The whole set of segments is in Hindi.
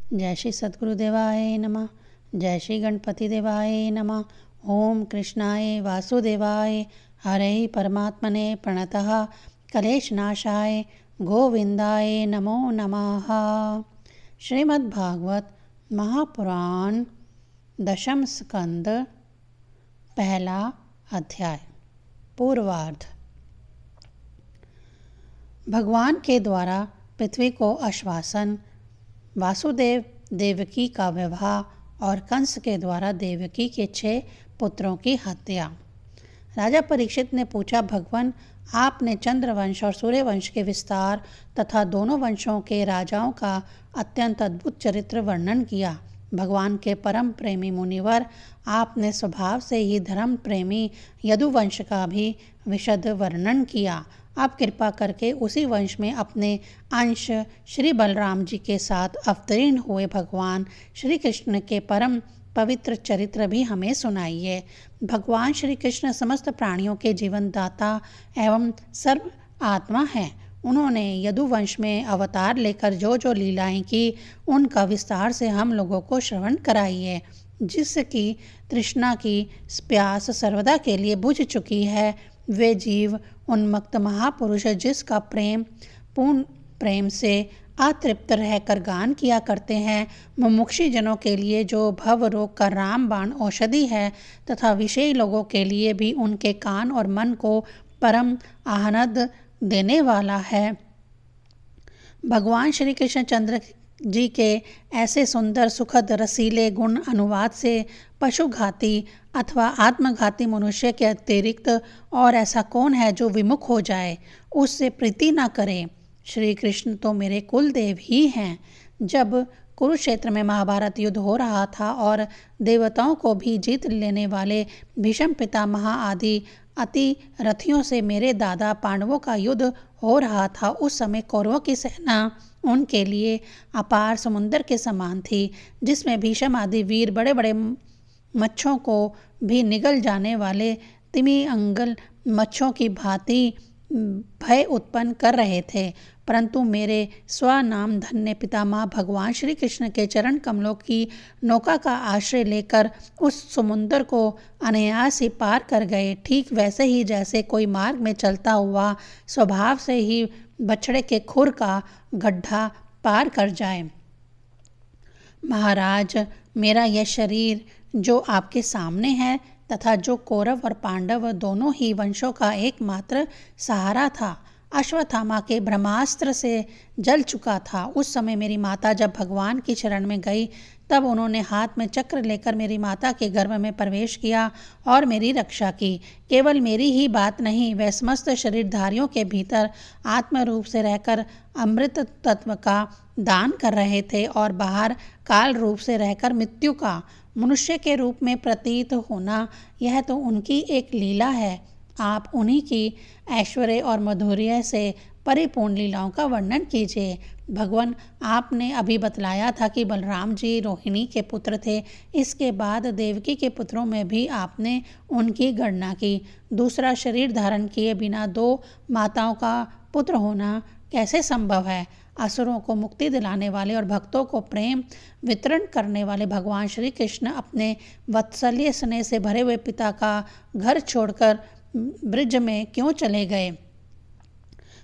जय श्री सद्गुरुदेवाय नमः। जय श्री गणपति देवाय नमः। ओम कृष्णाय वासुदेवाय हरे परमात्मने प्रणतः कलेशनाशाय गोविंदाय नमो नमः। श्रीमद्भागवत महापुराण दशम स्कंद पहला अध्याय पूर्वार्ध। भगवान के द्वारा पृथ्वी को आश्वासन, वासुदेव देवकी का विवाह और कंस के द्वारा देवकी के 6 पुत्रों की हत्या। राजा परीक्षित ने पूछा, भगवान आपने चंद्रवंश और सूर्यवंश के विस्तार तथा दोनों वंशों के राजाओं का अत्यंत अद्भुत चरित्र वर्णन किया। भगवान के परम प्रेमी मुनिवर, आपने स्वभाव से ही धर्म प्रेमी यदुवंश का भी विशद वर्णन किया। आप कृपा करके उसी वंश में अपने अंश श्री बलराम जी के साथ अवतीर्ण हुए भगवान श्री कृष्ण के परम पवित्र चरित्र भी हमें सुनाइए। भगवान श्री कृष्ण समस्त प्राणियों के जीवनदाता एवं सर्व आत्मा हैं। उन्होंने यदुवंश में अवतार लेकर जो जो लीलाएं की, उनका विस्तार से हम लोगों को श्रवण कराइए। जिसकी तृष्णा की प्यास सर्वदा के लिए बुझ चुकी है, वे जीव उन्मत्त महापुरुष जिसका पूर्ण प्रेम से अतृप्त रहकर गान किया करते हैं, मुमुक्षी जनों के लिए जो भव रोग का रामबाण औषधि है तथा विषयी लोगों के लिए भी उनके कान और मन को परम आनंद देने वाला है। भगवान श्री कृष्ण चंद्र जी के ऐसे सुंदर सुखद रसीले गुण अनुवाद से पशुघाती अथवा आत्मघाती मनुष्य के अतिरिक्त और ऐसा कौन है जो विमुख हो जाए, उससे प्रीति न करे। श्री कृष्ण तो मेरे कुल देव ही हैं। जब कुरुक्षेत्र में महाभारत युद्ध हो रहा था और देवताओं को भी जीत लेने वाले भीष्म पितामह आदि अति रथियों से मेरे दादा पांडवों का युद्ध हो रहा था, उस समय कौरवों की सेना उनके लिए अपार समुद्र के समान थी, जिसमें भीष्म आदि वीर बड़े बड़े मच्छों को भी निगल जाने वाले तिमी अंगल मच्छों की भांति भय उत्पन्न कर रहे थे। परंतु मेरे स्वनाम धन्य पितामह भगवान श्री कृष्ण के चरण कमलों की नौका का आश्रय लेकर उस समुद्र को अनायास ही पार कर गए। ठीक वैसे ही जैसे कोई मार्ग में चलता हुआ स्वभाव से ही बछड़े के खुर का गड्ढा पार कर जाए। महाराज, मेरा यह शरीर जो आपके सामने है तथा जो कौरव और पांडव दोनों ही वंशों का एकमात्र सहारा था, अश्वत्थामा के ब्रह्मास्त्र से जल चुका था। उस समय मेरी माता जब भगवान की शरण में गई, तब उन्होंने हाथ में चक्र लेकर मेरी माता के गर्भ में प्रवेश किया और मेरी रक्षा की। केवल मेरी ही बात नहीं, वह समस्त शरीरधारियों के भीतर आत्म रूप से रहकर अमृत तत्व का दान कर रहे थे और बाहर काल रूप से रहकर मृत्यु का मनुष्य के रूप में प्रतीत होना, यह तो उनकी एक लीला है। आप उन्हीं की ऐश्वर्य और माधुर्य से परिपूर्ण लीलाओं का वर्णन कीजिए। भगवान, आपने अभी बतलाया था कि बलराम जी रोहिणी के पुत्र थे। इसके बाद देवकी के पुत्रों में भी आपने उनकी गणना की। दूसरा शरीर धारण किए बिना 2 माताओं का पुत्र होना कैसे संभव है? असुरों को मुक्ति दिलाने वाले और भक्तों को प्रेम वितरण करने वाले भगवान श्री कृष्ण अपने वात्सल्य स्नेह से भरे हुए पिता का घर छोड़कर ब्रिज में क्यों चले गए?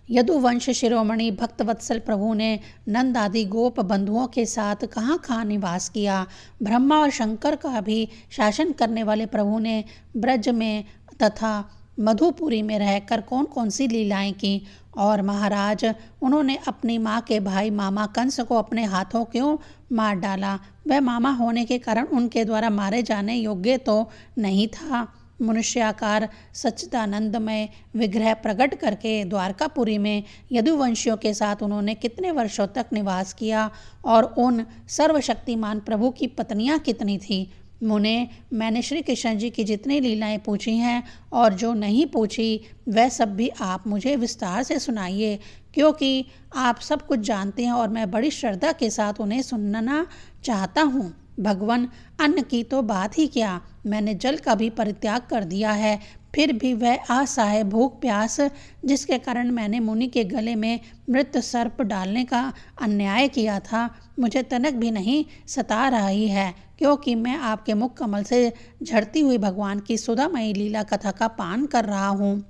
यदुवंश शिरोमणि भक्तवत्सल प्रभु ने नंद आदि गोप बंधुओं के साथ कहाँ निवास किया? ब्रह्मा और शंकर का भी शासन करने वाले प्रभु ने ब्रज में तथा मधुपुरी में रहकर कौन कौन सी लीलाएं की? और महाराज, उन्होंने अपनी माँ के भाई मामा कंस को अपने हाथों क्यों मार डाला? वह मामा होने के कारण उनके द्वारा मारे जाने योग्य तो नहीं था। मनुष्याकार सच्चिदानंदमय विग्रह प्रकट करके द्वारकापुरी में यदुवंशियों के साथ उन्होंने कितने वर्षों तक निवास किया और उन सर्वशक्तिमान प्रभु की पत्नियां कितनी थीं? मुने, मैंने श्री कृष्ण जी की जितनी लीलाएं पूछी हैं और जो नहीं पूछी, वह सब भी आप मुझे विस्तार से सुनाइए, क्योंकि आप सब कुछ जानते हैं और मैं बड़ी श्रद्धा के साथ उन्हें सुनना चाहता हूँ। भगवान, अन्न की तो बात ही क्या, मैंने जल का भी परित्याग कर दिया है, फिर भी वह असहाय भूख प्यास जिसके कारण मैंने मुनि के गले में मृत सर्प डालने का अन्याय किया था, मुझे तनक भी नहीं सता रही है, क्योंकि मैं आपके मुख कमल से झड़ती हुई भगवान की सुधामयी लीला कथा का पान कर रहा हूँ।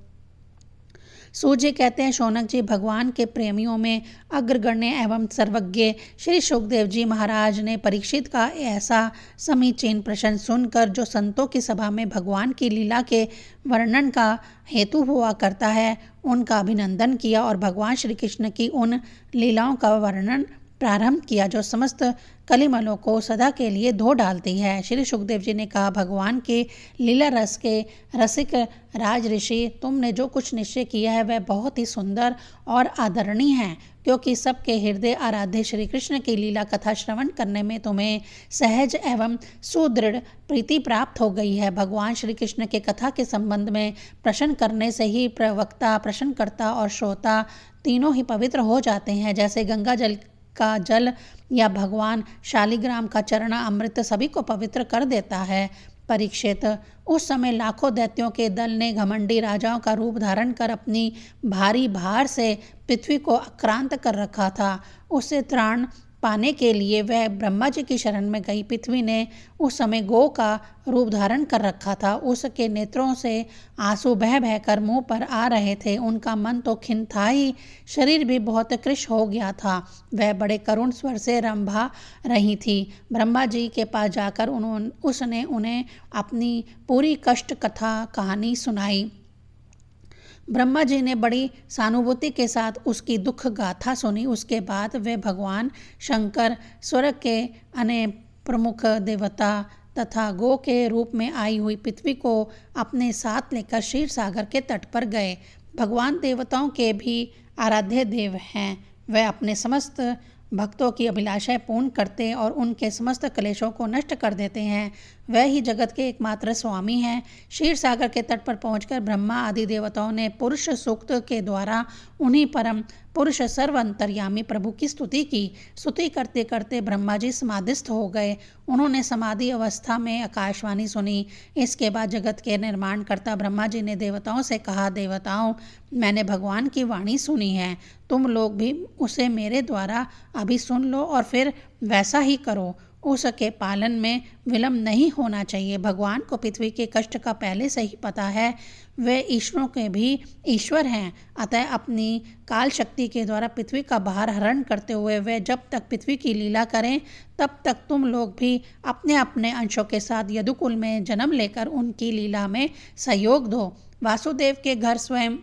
सूत जी कहते हैं, शौनक जी, भगवान के प्रेमियों में अग्रगण्य एवं सर्वज्ञ श्री सुखदेव जी महाराज ने परीक्षित का ऐसा समीचीन प्रश्न सुनकर, जो संतों की सभा में भगवान की लीला के वर्णन का हेतु हुआ करता है, उनका अभिनंदन किया और भगवान श्री कृष्ण की उन लीलाओं का वर्णन प्रारंभ किया जो समस्त कलिमलों को सदा के लिए धो डालती है। श्री सुखदेव जी ने कहा, भगवान के लीला रस के रसिक राज ऋषि, तुमने जो कुछ निश्चय किया है वह बहुत ही सुंदर और आदरणीय है, क्योंकि सबके हृदय आराध्य श्री कृष्ण की लीला कथा श्रवण करने में तुम्हें सहज एवं सुदृढ़ प्रीति प्राप्त हो गई है। भगवान श्री कृष्ण के कथा के संबंध में प्रश्न करने से ही प्रवक्ता, प्रश्नकर्ता और श्रोता तीनों ही पवित्र हो जाते हैं। जैसे गंगा जल का जल या भगवान शालिग्राम का चरण अमृत सभी को पवित्र कर देता है। परीक्षित, उस समय लाखों दैत्यों के दल ने घमंडी राजाओं का रूप धारण कर अपनी भारी भार से पृथ्वी को आक्रांत कर रखा था। उससे त्राण पाने के लिए वह ब्रह्मा जी की शरण में गई। पृथ्वी ने उस समय गौ का रूप धारण कर रखा था। उसके नेत्रों से आंसू बह बह कर मुंह पर आ रहे थे। उनका मन तो खिन्न था ही, शरीर भी बहुत कृश हो गया था। वह बड़े करुण स्वर से रंभा रही थी। ब्रह्मा जी के पास जाकर उसने उन्हें अपनी पूरी कष्ट कथा कहानी सुनाई। ब्रह्मा जी ने बड़ी सहानुभूति के साथ उसकी दुख गाथा सुनी। उसके बाद वे भगवान शंकर, स्वर्ग के अन्य प्रमुख देवता तथा गौ के रूप में आई हुई पृथ्वी को अपने साथ लेकर क्षीर सागर के तट पर गए। भगवान देवताओं के भी आराध्य देव हैं। वह अपने समस्त भक्तों की अभिलाषाएं पूर्ण करते और उनके समस्त क्लेशों को नष्ट कर देते हैं। वह ही जगत के एकमात्र स्वामी हैं। क्षीर सागर के तट पर पहुंचकर ब्रह्मा आदि देवताओं ने पुरुष सूक्त के द्वारा उन्हीं परम पुरुष सर्व अंतर्यामी प्रभु की स्तुति की। स्तुति करते करते ब्रह्मा जी समाधिस्थ हो गए। उन्होंने समाधि अवस्था में आकाशवाणी सुनी। इसके बाद जगत के निर्माणकर्ता ब्रह्मा जी ने देवताओं से कहा, देवताओं, मैंने भगवान की वाणी सुनी है, तुम लोग भी उसे मेरे द्वारा अभी सुन लो और फिर वैसा ही करो। उसके पालन में विलंब नहीं होना चाहिए। भगवान को पृथ्वी के कष्ट का पहले से ही पता है। वे ईश्वरों के भी ईश्वर हैं। अतः अपनी काल शक्ति के द्वारा पृथ्वी का भार हरण करते हुए वे जब तक पृथ्वी की लीला करें, तब तक तुम लोग भी अपने अपने अंशों के साथ यदुकुल में जन्म लेकर उनकी लीला में सहयोग दो। वासुदेव के घर स्वयं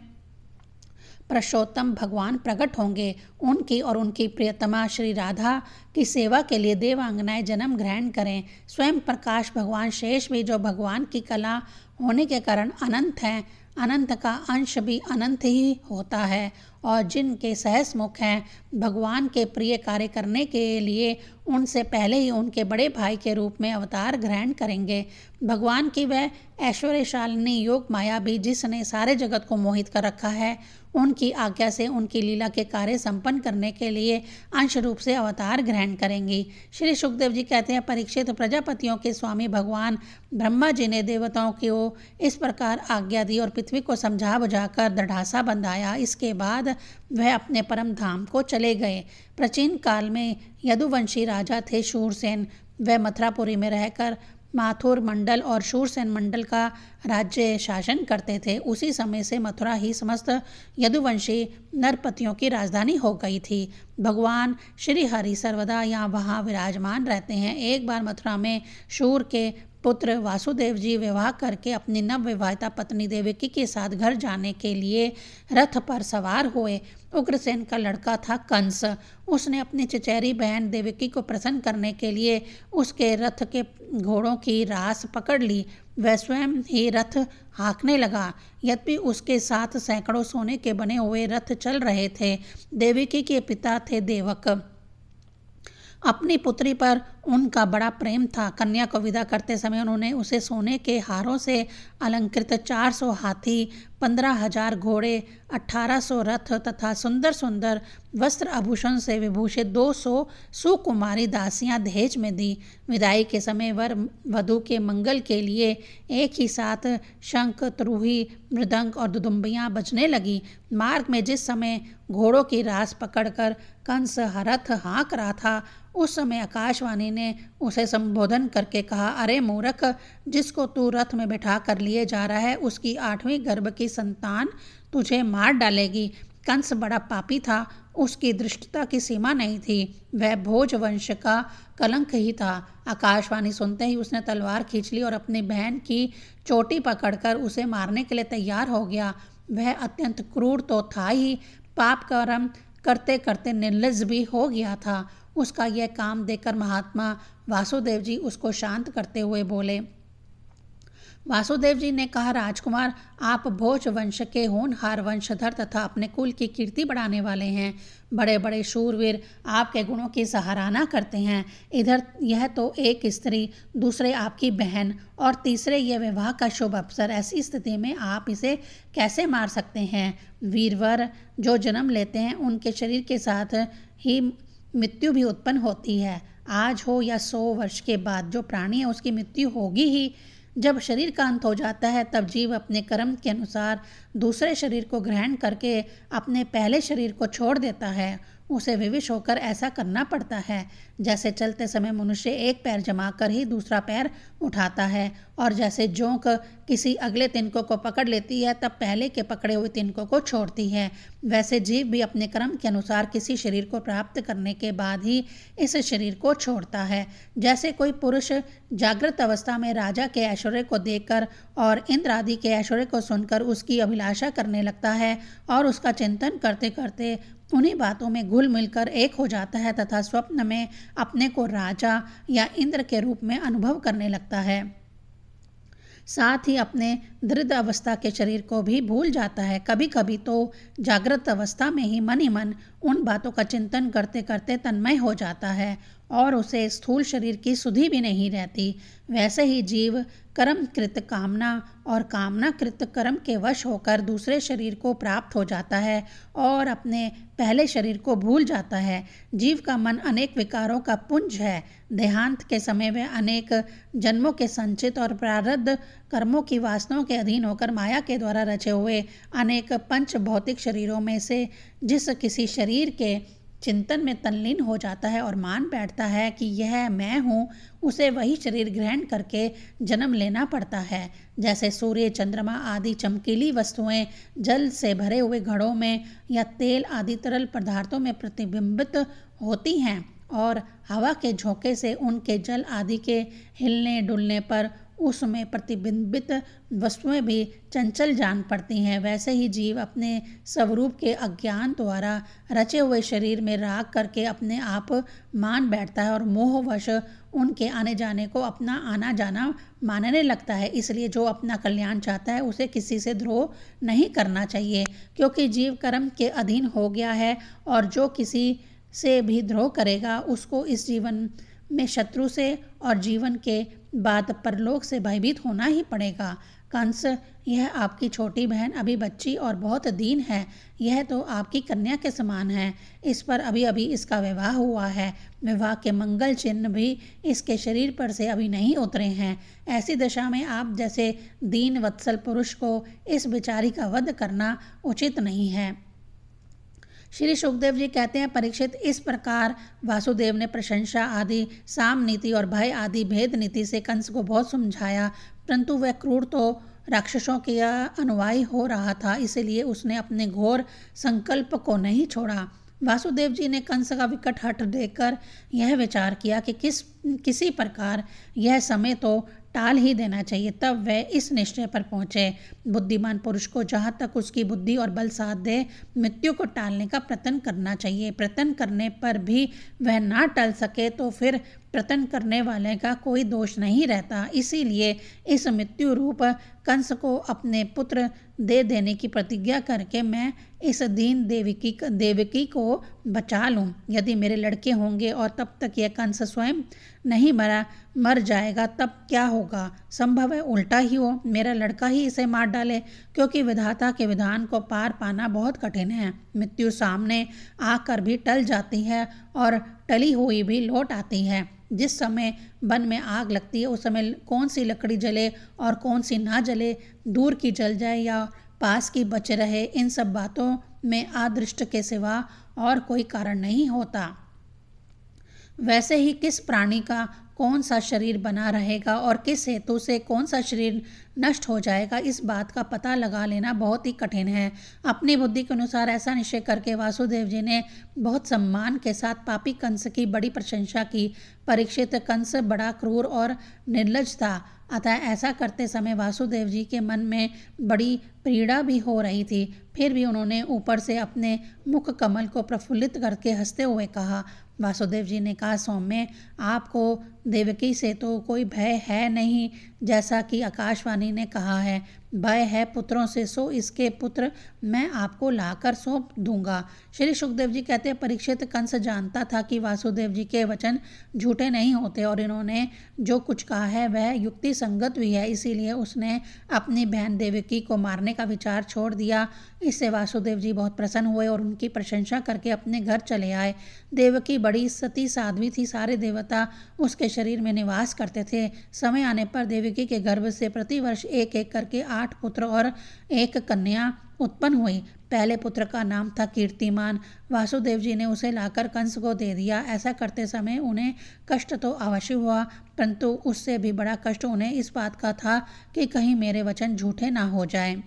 पुरुषोत्तम भगवान प्रकट होंगे। उनकी और उनकी प्रियतमा श्री राधा की सेवा के लिए देवांगनाएं जन्म ग्रहण करें। स्वयं प्रकाश भगवान शेष भी, जो भगवान की कला होने के कारण अनंत हैं, अनंत का अंश भी अनंत ही होता है, और जिनके सहस मुख हैं, भगवान के प्रिय कार्य करने के लिए उनसे पहले ही उनके बड़े भाई के रूप में अवतार ग्रहण करेंगे। भगवान की वह ऐश्वर्यशालिनी योग माया भी, जिसने सारे जगत को मोहित कर रखा है, उनकी आज्ञा से उनकी लीला के कार्य संपन्न करने के लिए अंश रूप से अवतार ग्रहण करेंगी। श्री सुखदेव जी कहते हैं, परीक्षित, प्रजापतियों के स्वामी भगवान ब्रह्मा जी ने देवताओं को इस प्रकार आज्ञा दी और पृथ्वी को समझा बुझाकर दढ़ासा बंधाया। इसके बाद वह अपने परम धाम को चले गए। प्राचीन काल में यदुवंशी राजा थे शूरसेन। वह मथुरापुरी में रहकर माथुर मंडल और शूरसेन मंडल का राज्य शासन करते थे। उसी समय से मथुरा ही समस्त यदुवंशी नरपतियों की राजधानी हो गई थी। भगवान श्री हरि सर्वदा यहाँ वहाँ विराजमान रहते हैं। एक बार मथुरा में शूर के पुत्र वासुदेव जी विवाह करके अपनी नवविवाहिता पत्नी देवकी के साथ घर जाने के लिए रथ पर सवार हुए। उग्रसेन का लड़का था कंस। उसने अपनी चचेरी बहन देवकी को प्रसन्न करने के लिए उसके रथ के घोड़ों की रास पकड़ ली। वह स्वयं ही रथ हाँकने लगा। यद्यपि उसके साथ सैकड़ों सोने के बने हुए रथ चल रहे थे। देवकी के पिता थे देवक। अपनी पुत्री पर उनका बड़ा प्रेम था। कन्या को विदा करते समय उन्होंने उसे सोने के हारों से अलंकृत 400 हाथी, 15,000 घोड़े, 1800 रथ तथा सुंदर सुंदर वस्त्र आभूषण से विभूषित 200 सुकुमारी दासियां दहेज में दी। विदाई के समय वर वधू के मंगल के लिए एक ही साथ शंख, तुरही, मृदंग और दुदुम्बियां बजने लगी। मार्ग में जिस समय घोड़ों की रास पकड़कर कंस रथ हाँक रहा था, उस समय आकाशवाणी ने उसे संबोधन करके कहा, अरे मूर्ख, जिसको तू रथ में बैठा कर लिए जा रहा है, उसकी 8वीं गर्भ की संतान तुझे मार डालेगी। कंस बड़ा पापी था, उसकी दृष्टता की सीमा नहीं थी, वह भोज वंश का कलंक ही था। आकाशवाणी सुनते ही उसने तलवार खींच ली और अपनी बहन की चोटी पकड़कर उसे मारने के लिए तैयार हो गया। वह अत्यंत क्रूर तो था ही, पाप कर्म करते करते निर्लज्ज भी हो गया था। उसका यह काम देखकर महात्मा वासुदेव जी उसको शांत करते हुए बोले। वासुदेव जी ने कहा, राजकुमार, आप भोज वंश के होनहार वंशधर तथा अपने कुल की कीर्ति बढ़ाने वाले हैं। बड़े बड़े शूरवीर आपके गुणों की सराहना करते हैं। इधर यह तो एक स्त्री, दूसरे आपकी बहन और तीसरे यह विवाह का शुभ अवसर। ऐसी स्थिति में आप इसे कैसे मार सकते हैं? वीरवर जो जन्म लेते हैं उनके शरीर के साथ ही मृत्यु भी उत्पन्न होती है। आज हो या 100 वर्ष के बाद जो प्राणी है उसकी मृत्यु होगी ही। जब शरीर का अंत हो जाता है तब जीव अपने कर्म के अनुसार दूसरे शरीर को ग्रहण करके अपने पहले शरीर को छोड़ देता है। उसे विवश होकर ऐसा करना पड़ता है। जैसे चलते समय मनुष्य एक पैर जमा कर ही दूसरा पैर उठाता है, और जैसे जोंक किसी अगले तिनकों को पकड़ लेती है तब पहले के पकड़े हुए तिनकों को छोड़ती है, वैसे जीव भी अपने कर्म के अनुसार किसी शरीर को प्राप्त करने के बाद ही इस शरीर को छोड़ता है। जैसे कोई पुरुष जागृत अवस्था में राजा के ऐश्वर्य को देखकर और इंद्र आदि के ऐश्वर्य को सुनकर उसकी अभिलाषा करने लगता है और उसका चिंतन करते करते उन्हीं बातों में घुल मिलकर एक हो जाता है तथा स्वप्न में अपने को राजा या इंद्र के रूप में अनुभव करने लगता है, साथ ही अपने दृढ़ अवस्था के शरीर को भी भूल जाता है। कभी कभी तो जागृत अवस्था में ही मन उन बातों का चिंतन करते करते तन्मय हो जाता है और उसे स्थूल शरीर की सुधि भी नहीं रहती। वैसे ही जीव कर्मकृत कामना और कामनाकृत कर्म के वश होकर दूसरे शरीर को प्राप्त हो जाता है और अपने पहले शरीर को भूल जाता है। जीव का मन अनेक विकारों का पुंज है। देहांत के समय वह अनेक जन्मों के संचित और प्रारब्ध कर्मों की वासनाओं के अधीन होकर माया के द्वारा रचे हुए अनेक पंच भौतिक शरीरों में से जिस किसी शरीर के चिंतन में तल्लीन हो जाता है और मान बैठता है कि यह मैं हूँ, उसे वही शरीर ग्रहण करके जन्म लेना पड़ता है। जैसे सूर्य, चंद्रमा आदि चमकीली वस्तुएं जल से भरे हुए घड़ों में या तेल आदि तरल पदार्थों में प्रतिबिंबित होती हैं और हवा के झोंके से उनके जल आदि के हिलने डुलने पर उसमें प्रतिबिंबित वस्तुएं भी चंचल जान पड़ती हैं, वैसे ही जीव अपने स्वरूप के अज्ञान द्वारा रचे हुए शरीर में राग करके अपने आप मान बैठता है और मोहवश उनके आने जाने को अपना आना जाना मानने लगता है। इसलिए जो अपना कल्याण चाहता है उसे किसी से द्रोह नहीं करना चाहिए, क्योंकि जीव कर्म के अधीन हो गया है और जो किसी से भी द्रोह करेगा उसको इस जीवन में शत्रु से और जीवन के बाद परलोक से भयभीत होना ही पड़ेगा। कंस, यह आपकी छोटी बहन अभी बच्ची और बहुत दीन है, यह तो आपकी कन्या के समान है। इस पर अभी अभी इसका विवाह हुआ है, विवाह के मंगल चिन्ह भी इसके शरीर पर से अभी नहीं उतरे हैं। ऐसी दशा में आप जैसे दीन वत्सल पुरुष को इस बेचारी का वध करना उचित नहीं है। श्री सुखदेव जी कहते हैं, परीक्षित, इस प्रकार वासुदेव ने प्रशंसा आदि, साम नीति और भय आदि भेद नीति से कंस को बहुत समझाया, परंतु वह क्रूर तो राक्षसों के अनुयायी हो रहा था, इसलिए उसने अपने घोर संकल्प को नहीं छोड़ा। वासुदेव जी ने कंस का विकट हठ देखकर यह विचार किया कि किसी प्रकार यह समय तो टाल ही देना चाहिए। तब वह इस निश्चय पर पहुँचे, बुद्धिमान पुरुष को जहाँ तक उसकी बुद्धि और बल साथ दे मृत्यु को टालने का प्रयत्न करना चाहिए। प्रयत्न करने पर भी वह ना टल सके तो फिर पतन करने वाले का कोई दोष नहीं रहता। इसीलिए इस मृत्यु रूप कंस को अपने पुत्र दे देने की प्रतिज्ञा करके मैं इस दीन देवकी को बचा लूं। यदि मेरे लड़के होंगे और तब तक यह कंस स्वयं नहीं मर जाएगा तब क्या होगा? संभव है उल्टा ही हो, मेरा लड़का ही इसे मार डाले, क्योंकि विधाता के विधान को पार पाना बहुत कठिन है। मृत्यु सामने आकर भी टल जाती है और टली हुई भी लौट आती है। जिस समय वन में आग लगती है उस समय कौन सी लकड़ी जले और कौन सी ना जले, दूर की जल जाए या पास की बच रहे, इन सब बातों में अदृष्ट के सिवा और कोई कारण नहीं होता। वैसे ही किस प्राणी का कौन सा शरीर बना रहेगा और किस हेतु से कौन सा शरीर नष्ट हो जाएगा, इस बात का पता लगा लेना बहुत ही कठिन है। अपनी बुद्धि के अनुसार ऐसा निश्चय करके वासुदेव जी ने बहुत सम्मान के साथ पापी कंस की बड़ी प्रशंसा की। परीक्षित, कंस बड़ा क्रूर और निर्लज था, अतः ऐसा करते समय वासुदेव जी के मन में बड़ी पीड़ा भी हो रही थी। फिर भी उन्होंने ऊपर से अपने मुख कमल को प्रफुल्लित करके हंसते हुए कहा। वासुदेव जी ने कहा, सौम्य, आपको देवकी से तो कोई भय है नहीं, जैसा कि आकाशवाणी ने कहा है। भय है पुत्रों से, सो इसके पुत्र मैं आपको लाकर सौंप दूंगा। श्री सुखदेव जी कहते हैं, परीक्षित, कंस जानता था कि वासुदेव जी के वचन झूठे नहीं होते और इन्होंने जो कुछ कहा है वह युक्ति संगत भी है, इसीलिए उसने अपनी बहन देवकी को मारने का विचार छोड़ दिया। इससे वासुदेव जी बहुत प्रसन्न हुए और उनकी प्रशंसा करके अपने घर चले आए। देवकी बड़ी सती साध्वी थी, सारे देवता उसके शरीर में निवास करते थे। समय आने पर देवकी के गर्भ से प्रतिवर्ष एक एक करके 8 पुत्र और 1 कन्या उत्पन्न हुई। पहले पुत्र का नाम था कीर्तिमान। वासुदेव जी ने उसे लाकर कंस को दे दिया। ऐसा करते समय उन्हें कष्ट तो अवश्य हुआ, परंतु उससे भी बड़ा कष्ट उन्हें इस बात का था कि कहीं मेरे वचन झूठे ना हो जाएं।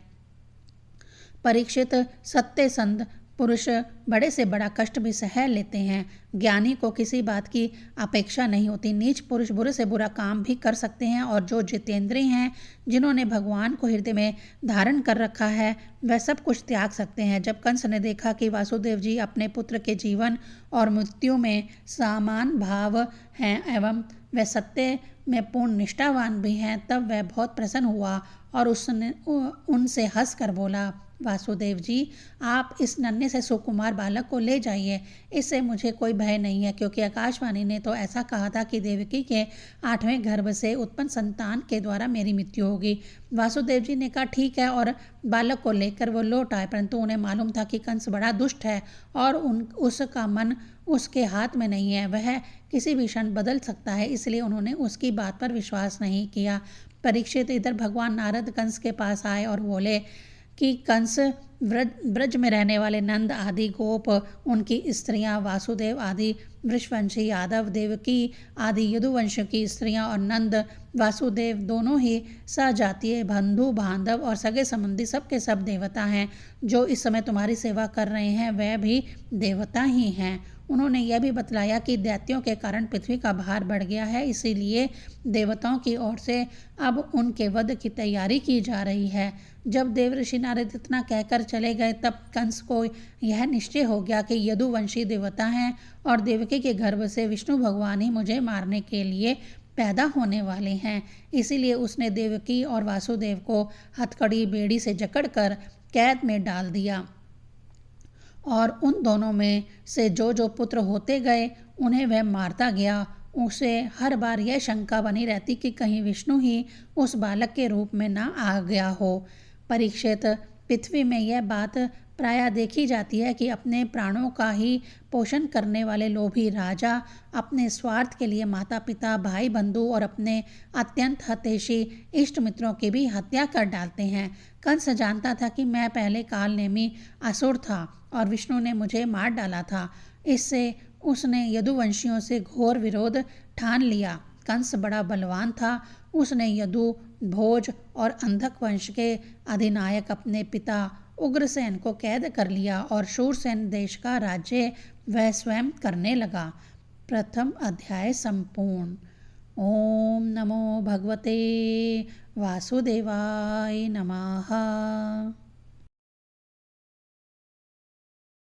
परीक्षित, सत्यसंध पुरुष बड़े से बड़ा कष्ट भी सह लेते हैं। ज्ञानी को किसी बात की अपेक्षा नहीं होती। नीच पुरुष बुरे से बुरा काम भी कर सकते हैं और जो जितेंद्रिय हैं, जिन्होंने भगवान को हृदय में धारण कर रखा है, वह सब कुछ त्याग सकते हैं। जब कंस ने देखा कि वासुदेव जी अपने पुत्र के जीवन और मृत्यु में समान भाव हैं एवं वह सत्य में पूर्ण निष्ठावान भी हैं, तब वह बहुत प्रसन्न हुआ और उनसे हंस कर बोला, वासुदेव जी, आप इस नन्हे से सुकुमार बालक को ले जाइए, इससे मुझे कोई भय नहीं है, क्योंकि आकाशवाणी ने तो ऐसा कहा था कि देवकी के 8वें गर्भ से उत्पन्न संतान के द्वारा मेरी मृत्यु होगी। वासुदेव जी ने कहा, ठीक है, और बालक को लेकर वो लौट आए, परंतु उन्हें मालूम था कि कंस बड़ा दुष्ट है और उसका मन उसके हाथ में नहीं है, वह किसी भी क्षण बदल सकता है, इसलिए उन्होंने उसकी बात पर विश्वास नहीं किया। परीक्षित, इधर भगवान नारद कंस के पास आए और बोले कि कंस, ब्रज में रहने वाले नंद आदि गोप, उनकी स्त्रियां, वासुदेव आदि वृषवंशी यादव, देवकी आदि यदुवंश की स्त्रियां और नंद वासुदेव दोनों ही सजातीय बंधु बांधव और सगे संबंधी सबके सब देवता हैं। जो इस समय तुम्हारी सेवा कर रहे हैं वह भी देवता ही हैं। उन्होंने यह भी बतलाया कि दैत्यों के कारण पृथ्वी का भार बढ़ गया है, इसीलिए देवताओं की ओर से अब उनके वध की तैयारी की जा रही है। जब देवर्षि नारद इतना कहकर चले गए तब कंस को यह निश्चय हो गया कि यदुवंशी देवता हैं और देवकी के गर्भ से विष्णु भगवान ही मुझे मारने के लिए पैदा होने वाले हैं। इसीलिए उसने देवकी और वासुदेव को हथकड़ी बेड़ी से जकड़कर कैद में डाल दिया और उन दोनों में से जो पुत्र होते गए उन्हें वह मारता गया। उसे हर बार यह शंका बनी रहती कि कहीं विष्णु ही उस बालक के रूप में ना आ गया हो। परीक्षित, पृथ्वी में यह बात प्रायः देखी जाती है कि अपने प्राणों का ही पोषण करने वाले लोभी राजा अपने स्वार्थ के लिए माता पिता, भाई बंधु और अपने अत्यंत हितैषी इष्ट मित्रों की भी हत्या कर डालते हैं। कंस जानता था कि मैं पहले काल नेमी असुर था और विष्णु ने मुझे मार डाला था। इससे उसने यदुवंशियों से घोर विरोध ठान लिया। कंस बड़ा बलवान था। उसने यदु, भोज और अंधक वंश के अधिनायक अपने पिता उग्रसेन को कैद कर लिया और शूरसेन देश का राज्य वह स्वयं करने लगा। प्रथम अध्याय संपूर्ण। ओम नमो भगवते वासुदेवाय नमः।